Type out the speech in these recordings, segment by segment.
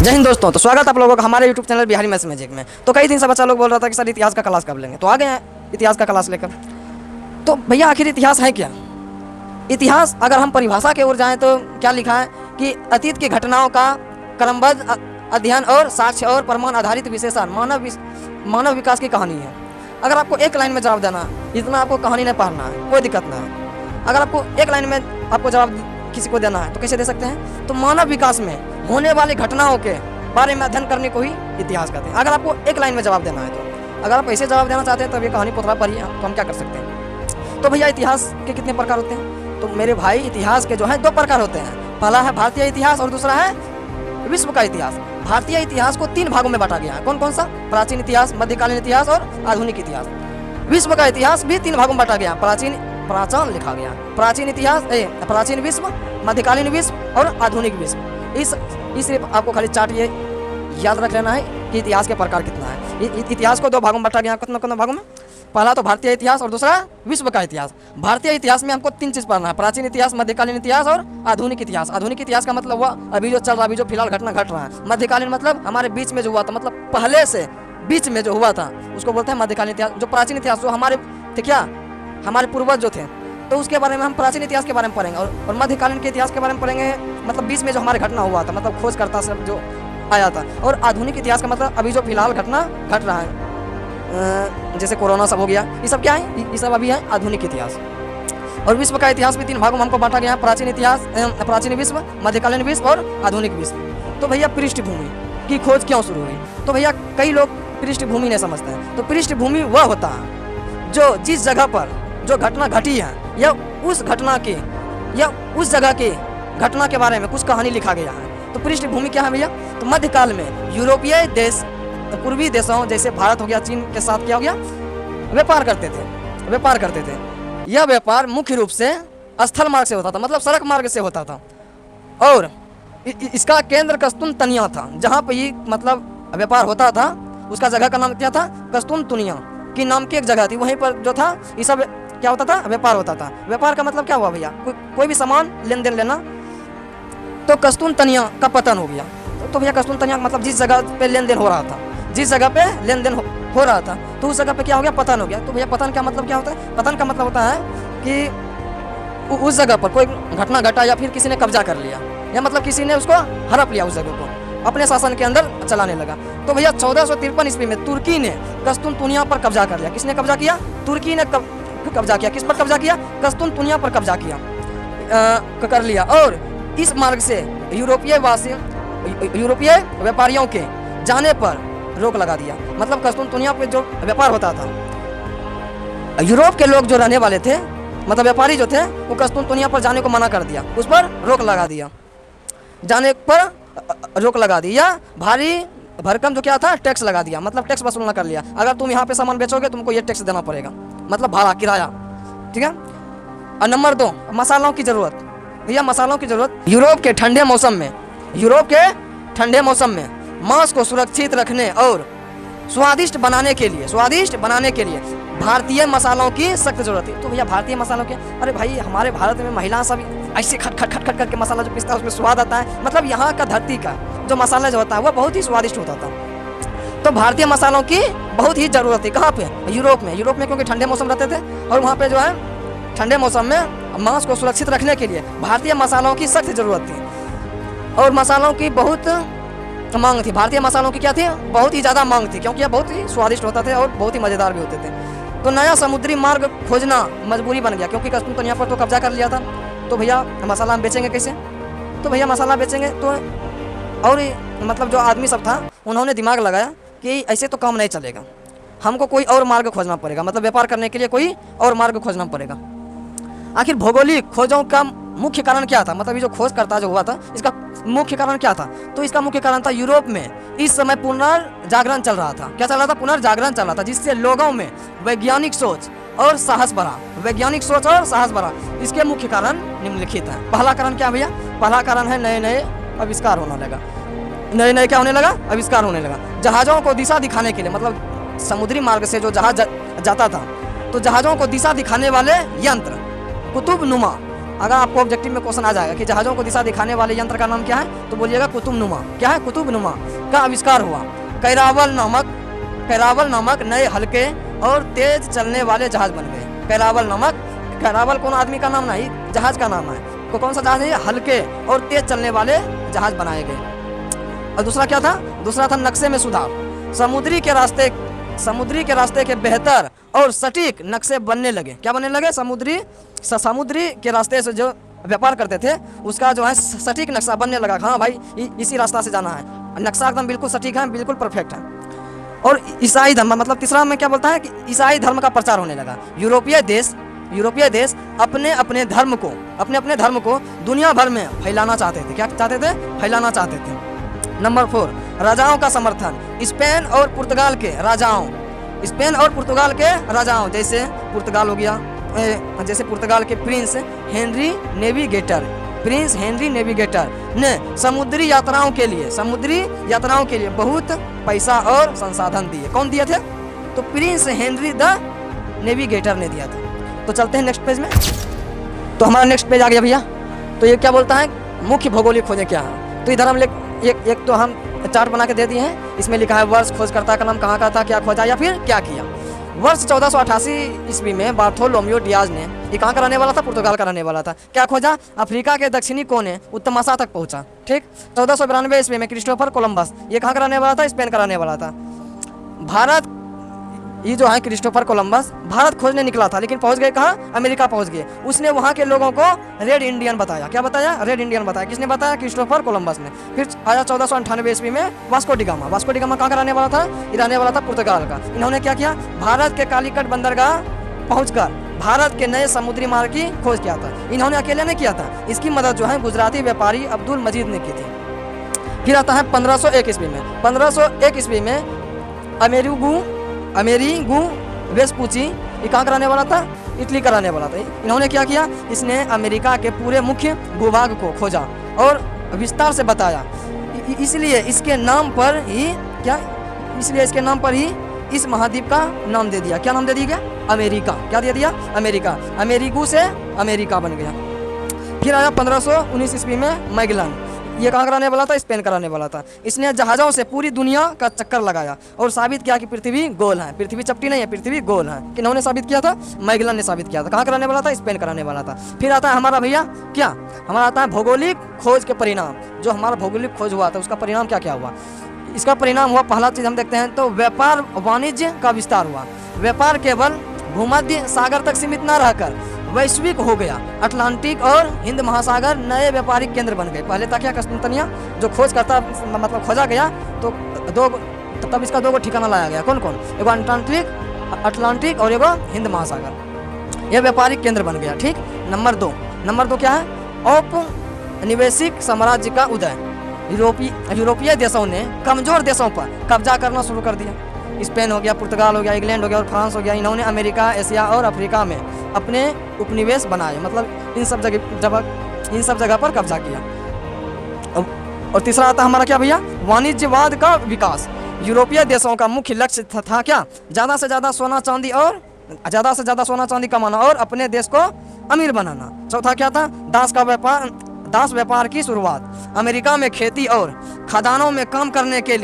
जय हिंद दोस्तों, तो स्वागत आप लोगों का हमारे YouTube channel Bihari maths magic में। तो कई दिन से बच्चा लोग बोल रहा था कि सर इतिहास का क्लास कब लेंगे, तो आ गए हैं इतिहास का क्लास लेकर। तो भैया आखिर इतिहास है क्या? इतिहास अगर हम परिभाषा की ओर जाएं तो क्या लिखा है कि अतीत की घटनाओं का क्रमबद्ध अध्ययन और साक्ष्य और प्रमाण आधारित विश्लेषण मानव विकास की कहानी है। अगर आपको एक लाइन में जवाब देना है, इतना आपको कहानी नहीं पढ़ना है, कोई दिक्कत नहीं है। अगर आपको एक लाइन में आपको जवाब किसी को देना है तो कैसे दे सकते हैं? तो मानव विकास में होने वाली घटनाओं के बारे में अध्ययन करने को ही इतिहास कहते हैं। अगर आपको एक लाइन में जवाब देना है तो अगर आप ऐसे जवाब देना चाहते हैं तो ये कहानी पुतला पढ़िए, तो हम क्या कर सकते हैं? तो भैया इतिहास के कितने प्रकार होते हैं? तो मेरे भाई इतिहास के जो है दो प्रकार होते हैं। पहला है भारतीय इतिहास और दूसरा है विश्व का इतिहास। भारतीय इतिहास को तीन भागों में बांटा गया है। कौन कौन सा? प्राचीन इतिहास, मध्यकालीन इतिहास और आधुनिक इतिहास। विश्व का इतिहास भी तीन भागों में बांटा गया। प्राचीन लिखा गया, प्राचीन इतिहास, प्राचीन विश्व, मध्यकालीन विश्व और आधुनिक विश्व। इस आपको खाली चार्ट ये याद रख लेना है कि इतिहास के प्रकार कितना है। इतिहास को दो भागों में बांटा गया। कितना भागों में? पहला तो भारतीय इतिहास और दूसरा विश्व का इतिहास। भारतीय इतिहास में हमको तीन चीज पढ़ना है: प्राचीन इतिहास, मध्यकालीन इतिहास और आधुनिक इतिहास। आधुनिक इतिहास का मतलब हुआ अभी जो चल रहा है, अभी जो फिलहाल घटना घट रहा है। मध्यकालीन मतलब हमारे बीच में जो हुआ था, मतलब पहले से बीच में जो हुआ था उसको बोलते हैं मध्यकालीन इतिहास। जो प्राचीन इतिहास जो हमारे थे, क्या हमारे पूर्वज जो थे, तो उसके बारे में हम प्राचीन इतिहास के बारे में पढ़ेंगे। और मध्यकालीन के इतिहास के बारे में पढ़ेंगे, मतलब बीच में जो हमारे घटना हुआ था, मतलब खोजकर्ता सब जो आया था। और आधुनिक इतिहास का मतलब अभी जो फिलहाल घटना घट रहा है, जैसे कोरोना सब हो गया, ये सब क्या है? ये सब अभी है आधुनिक इतिहास। और विश्व का इतिहास भी तीन भागों में हमको बांटा गया है: प्राचीन इतिहास, प्राचीन विश्व, मध्यकालीन विश्व और आधुनिक विश्व। तो भैया पृष्ठभूमि की खोज क्यों शुरू हुई? तो भैया कई लोग पृष्ठभूमि नहीं समझते हैं। तो पृष्ठभूमि वह होता है जो जिस जगह पर जो घटना घटी है या उस घटना की या उस जगह की घटना के बारे में कुछ कहानी लिखा गया है। तो पृष्ठभूमि क्या है भैया? तो मध्यकाल में यूरोपीय देश पूर्वी देशों जैसे भारत हो गया, चीन के साथ क्या हो गया? व्यापार करते थे। यह व्यापार मुख्य रूप से स्थल मार्ग से होता था, मतलब सड़क मार्ग से होता था। और इसका केंद्र कस्तुनतनिया था, जहाँ पे ये मतलब व्यापार होता था। उसका जगह का नाम क्या था? कस्तुनतुनिया की नाम की एक जगह थी। वहीं पर जो था ये सब क्या होता था? व्यापार होता था। व्यापार का मतलब क्या हुआ भैया? कोई भी सामान लेन देन लेना, तो कस्तुनतनिया का पतन हो गया। तो भैया कस्तुनतनिया मतलब जिस जगह पे लेन देन हो रहा था, तो उस जगह पे क्या हो गया? पतन हो गया। तो भैया पतन का मतलब क्या होता है? पतन का मतलब होता है कि उस जगह पर कोई घटना घटा या फिर किसी ने कब्जा कर लिया, या मतलब किसी ने उसको हड़प लिया, उस जगह को अपने शासन के अंदर चलाने लगा। तो भैया 1453 ईस्वी में तुर्की ने कस्तुनतुनिया पर कब्जा कर लिया। किसने कब्जा किया? तुर्की ने कब्जा किया। किस पर कब्जा किया? कस्तुनतुनिया पर कब्जा किया कर लिया। और इस मार्ग से यूरोपीय व्यापारियों के जाने पर रोक लगा दिया। मतलब कस्तुनतुनिया पे जो व्यापार होता था, यूरोप के लोग जो रहने वाले थे, मतलब व्यापारी जो थे, वो कस्तुनतुनिया पर जाने को मना कर दिया, उस पर रोक लगा दिया। जाने पर रोक लगा दिया। भारी भरकम जो क्या था? टैक्स लगा दिया, मतलब टैक्स वसूलना कर लिया। अगर तुम यहाँ पे सामान बेचोगे तुमको ये टैक्स देना पड़ेगा, मतलब भाड़ा, किराया। ठीक है। और नंबर 2, मसालों की जरूरत। भैया मसालों की जरूरत यूरोप के ठंडे मौसम में मांस को सुरक्षित रखने और स्वादिष्ट बनाने के लिए भारतीय मसालों की सख्त जरूरत है। तो भैया भारतीय मसालों के, अरे भाई हमारे भारत में महिला सब ऐसे खट करके मसाला जो पीसता है उसमें स्वाद आता है। मतलब यहाँ का धरती का जो मसाला जो होता है वो बहुत ही स्वादिष्ट होता था। तो भारतीय मसालों की बहुत ही जरूरत थी। कहाँ पे? यूरोप में, क्योंकि ठंडे मौसम रहते थे और वहाँ पे जो है ठंडे मौसम में मांस को सुरक्षित रखने के लिए भारतीय मसालों की सख्त जरूरत थी। और मसालों की बहुत मांग थी। भारतीय मसालों की क्या थी? बहुत ही ज़्यादा मांग थी, क्योंकि यह बहुत ही स्वादिष्ट होता थे और बहुत ही मज़ेदार भी होते थे। तो नया समुद्री मार्ग खोजना मजबूरी बन गया, क्योंकि कस्तुनतुनिया पर तो कब्जा कर लिया था। तो भैया मसाला हम बेचेंगे कैसे? तो भैया मसाला बेचेंगे तो, और मतलब जो आदमी सब था उन्होंने दिमाग लगाया कि ऐसे तो काम नहीं चलेगा, हमको कोई और मार्ग खोजना पड़ेगा, मतलब व्यापार करने के लिए कोई और मार्ग खोजना पड़ेगा। आखिर भौगोलिक खोजों का मुख्य कारण क्या था? मतलब ये जो खोज करता जो हुआ था, इसका मुख्य कारण क्या था? तो इसका मुख्य कारण था यूरोप में इस समय पुनर्जागरण चल रहा था। क्या चल रहा था? पुनर्जागरण चल रहा था, जिससे लोगों में वैज्ञानिक सोच और साहस बढ़ा। इसके मुख्य कारण निम्नलिखित है। पहला कारण क्या भैया? पहला कारण है नए आविष्कार होने लगा। आविष्कार होने लगा। जहाज़ों को दिशा दिखाने के लिए, मतलब समुद्री मार्ग से जो जहाज जाता था, तो जहाज़ों को दिशा दिखाने वाले यंत्र, कुतुब नुमा अगर आपको ऑब्जेक्टिव में क्वेश्चन आ जाएगा कि जहाज़ों को दिशा दिखाने वाले यंत्र का नाम क्या है, तो बोलिएगा कुतुबनुमा। क्या है? कुतुबनुमा का आविष्कार हुआ। कैरावल नामक नए हल्के और तेज चलने वाले जहाज बन गए। कैरावल कौन आदमी का नाम नहीं, जहाज का नाम है। तो कौन सा जहाज है? हल्के और तेज चलने वाले जहाज बनाए गए। और दूसरा क्या था? दूसरा था नक्शे में सुधार। समुद्री के रास्ते के बेहतर और सटीक नक्शे बनने लगे। क्या बनने लगे? समुद्री के रास्ते से जो व्यापार करते थे उसका जो है सटीक नक्शा बनने लगा। हाँ भाई, इसी रास्ता से जाना है, नक्शा एकदम बिल्कुल सटीक है, बिल्कुल परफेक्ट है। और ईसाई धर्म, मतलब तीसरा में क्या बोलता है कि ईसाई धर्म का प्रचार होने लगा। यूरोपीय देश अपने अपने धर्म को दुनिया भर में फैलाना चाहते थे। क्या चाहते थे? फैलाना चाहते थे। नंबर 4, राजाओं का समर्थन। स्पेन और पुर्तगाल के राजाओं जैसे पुर्तगाल हो गया, जैसे पुर्तगाल के प्रिंस हेनरी नेविगेटर ने समुद्री यात्राओं के लिए बहुत पैसा और संसाधन दिए। कौन दिए थे? तो प्रिंस हेनरी द नेविगेटर ने दिया था। तो चलते हैं नेक्स्ट पेज में। तो हमारा नेक्स्ट पेज आ गया भैया। तो ये क्या बोलता है? मुख्य भौगोलिक खोजें क्या है। तो इधर हम एक तो हम चार्ट बना के दे दिए हैं। इसमें लिखा है वर्ष, खोजकर्ता का नाम, कहाँ का था, क्या खोजा या फिर क्या किया। वर्ष 1488 ईस्वी में बार्थोलोम्यो डियाज ने, ये कहाँ का रहने वाला था? पुर्तगाल का रहने वाला था। क्या खोजा? अफ्रीका के दक्षिणी कोने उत्तमाशा तक पहुंचा। ठीक। 1492 ईस्वी में क्रिस्टोफर कोलंबस, ये कहाँ का रहने वाला था? स्पेन का रहने वाला था। भारत, ये जो है क्रिस्टोफर कोलंबस भारत खोजने निकला था, लेकिन पहुंच गए कहाँ? अमेरिका पहुंच गए। उसने वहाँ के लोगों को रेड इंडियन बताया। क्या बताया? रेड इंडियन बताया। किसने बताया? क्रिस्टोफर कोलंबस ने। फिर आया 1498 ईस्वी में वास्को डी गामा कहाँ का रहने वाला था? ये रहने वाला था पुर्तगाल का। इन्होंने क्या किया? भारत के कालीकट बंदरगाह पहुंचकर भारत के नए समुद्री मार्ग की खोज किया था। इन्होंने अकेले ने किया था, इसकी मदद जो है गुजराती व्यापारी अब्दुल मजीद ने की थी। फिर आता है 1501 ईस्वी में अमेरिगो वेस्पुची, ये कहाँ का रहने वाला था? इटली का रहने वाला था। इन्होंने क्या किया? इसने अमेरिका के पूरे मुख्य भूभाग को खोजा और विस्तार से बताया। इसलिए इसके नाम पर ही इस महाद्वीप का नाम दे दिया। क्या नाम दे दिया? अमेरिका। क्या दे दिया? अमेरिका। अमेरिगो से अमेरिका बन गया। फिर आया 1519 ईस्वी में मैगलन, ये कहाँ कराने वाला था? स्पेन कराने वाला था। इसने जहाज़ों से पूरी दुनिया का चक्कर लगाया और साबित किया कि पृथ्वी गोल है, पृथ्वी चपटी नहीं है, पृथ्वी गोल है। किन्होंने साबित किया था? मैगलन ने साबित किया था। कहाँ कराने वाला था? स्पेन कराने वाला था। फिर आता है हमारा भैया क्या? हमारा आता है भौगोलिक खोज के परिणाम। जो हमारा भौगोलिक खोज हुआ था उसका परिणाम क्या क्या हुआ? इसका परिणाम हुआ, पहला चीज़ हम देखते हैं तो व्यापार वाणिज्य का विस्तार हुआ। व्यापार केवल भूमध्य सागर तक सीमित न रहकर वैश्विक हो गया। अटलांटिक और हिंद महासागर नए व्यापारिक केंद्र बन गए। पहले था क्या? कस्तुंतनिया जो खोज करता मतलब खोजा गया तो तब इसका दो ठिकाना लाया गया। कौन कौन? एगो अटलांटिक और एगो हिंद महासागर, यह व्यापारिक केंद्र बन गया। ठीक। नंबर दो क्या है? औपनिवेशिक साम्राज्य का उदय। यूरोपीय देशों ने कमजोर देशों पर कब्जा करना शुरू कर दिया। स्पेन हो गया, पुर्तगाल हो गया, इंग्लैंड हो गया और फ्रांस हो गया। इन्होंने अमेरिका, एशिया और अफ्रीका में अपने उपनिवेश बनाए, मतलब इन सब जगह पर कब्जा किया। और तीसरा आता हमारा क्या भैया? वाणिज्यवाद का विकास। यूरोपीय देशों का मुख्य लक्ष्य था क्या? ज़्यादा से ज़्यादा सोना चांदी कमाना और अपने देश को अमीर बनाना। चौथा क्या था? दास व्यापार की शुरुआत। अमेरिका में खेती और खदानों में काम करने के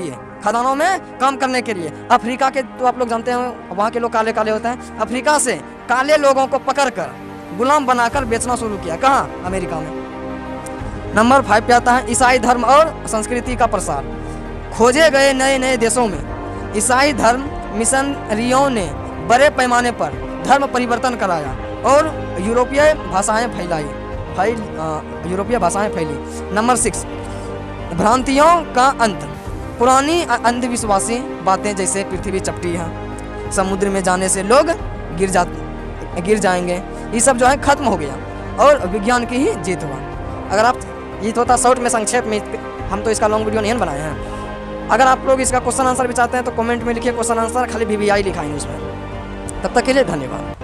लिए अफ्रीका के, तो आप लोग जानते हैं वहाँ के लोग काले काले होते हैं, अफ्रीका से काले लोगों को पकड़कर गुलाम बनाकर बेचना शुरू किया। कहाँ? अमेरिका में। नंबर 5 पे आता है ईसाई धर्म और संस्कृति का प्रसार। खोजे गए नए नए देशों में ईसाई धर्म मिशनरियों ने बड़े पैमाने पर धर्म परिवर्तन कराया और यूरोपीय भाषाएं फैली। नंबर 6 भ्रांतियों का अंत। पुरानी अंधविश्वासी बातें जैसे पृथ्वी चपटी है, समुद्र में जाने से लोग गिर जाएंगे, ये सब जो है खत्म हो गया और विज्ञान की ही जीत हुआ। अगर आप जीत होता शॉर्ट में, संक्षेप में, हम तो इसका लॉन्ग वीडियो नहीं बनाए हैं। अगर आप लोग इसका क्वेश्चन आंसर भी चाहते हैं तो कमेंट में लिखिए क्वेश्चन आंसर, खाली VVI लिखाएंगे उसमें। तब तक के लिए धन्यवाद।